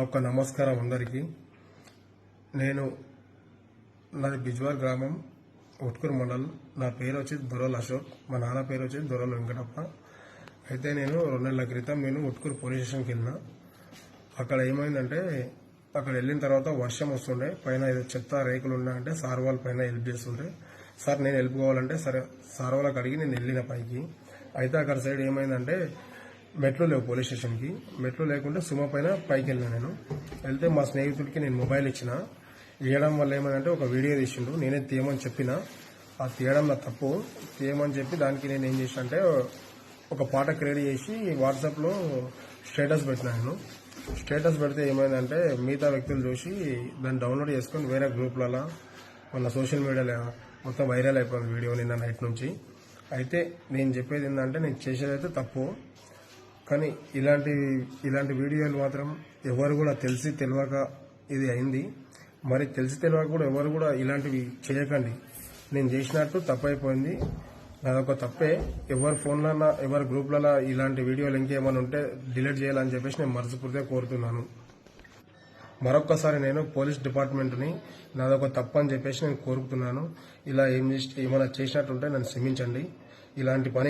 ఒక నమస్కారం అందరికీ. నేను నాది బిజ్వార్ గ్రామం, ఉట్కూరు మండల్. నా పేరు వచ్చి దొరల్ అశోక్, మా నాన్న పేరు వచ్చి దొరల్ వెంకటప్ప. అయితే నేను 2 నెలల క్రితం ఉట్కూరు పోలీస్ స్టేషన్కి వెళ్ళిన. అక్కడ ఏమైందంటే, అక్కడ వెళ్ళిన తర్వాత వర్షం వస్తుండే, పైన ఏదో చెత్త రేకులు ఉన్నాయంటే సార్ వాళ్ళ పైన హెల్ప్ చేస్తుండే. సార్ నేను హెల్ప్ కావాలంటే సరే సార్ వాళ్ళకి అడిగి నేను వెళ్ళిన పైకి. అయితే అక్కడ సైడ్ ఏమైందంటే మెట్లు లేవు పోలీస్ స్టేషన్కి. మెట్లు లేకుంటే సుమ పైన పైకి వెళ్ళిన. నేను వెళ్తే మా స్నేహితుడికి నేను మొబైల్ ఇచ్చిన. ఇవ్వడం వల్ల ఏమైందంటే ఒక వీడియో తీసిండు, నేనే తీయమని చెప్పిన. ఆ తీయడం నా తప్పు. తీయమని చెప్పి దానికి నేను ఏం చేసిన అంటే ఒక పాట క్రియేట్ చేసి వాట్సాప్లో స్టేటస్ పెట్టిన. నేను స్టేటస్ పెడితే ఏమైందంటే మిగతా వ్యక్తులు చూసి దాన్ని డౌన్లోడ్ చేసుకొని వేరే గ్రూప్లలో మన సోషల్ మీడియాలో మొత్తం వైరల్ అయిపోయింది వీడియో నిన్న నైట్ నుంచి. అయితే నేను చెప్పేది ఏంటంటే, నేను చేసేదైతే తప్పు, కానీ ఇలాంటి వీడియోలు మాత్రం ఎవరు కూడా తెలియక ఇది అయింది. మరి తెలియక కూడా ఎవరు కూడా ఇలాంటివి చేయకండి. నేను చేసినట్టు తప్పైపోయింది, నాదొక తప్పే. ఎవరి ఫోన్లన్నా ఎవరి గ్రూప్లలో ఇలాంటి వీడియోలు ఇంకేమైనా ఉంటే డిలీట్ చేయాలని చెప్పేసి నేను మనస్ఫూర్తిగా కోరుతున్నాను. మరొక్కసారి నేను పోలీస్ డిపార్ట్మెంట్ని నాదొక తప్పు అని చెప్పేసి నేను కోరుతున్నాను. ఇలా ఏమైనా చేసినట్టుంటే నన్ను క్షమించండి. ఇలాంటి పని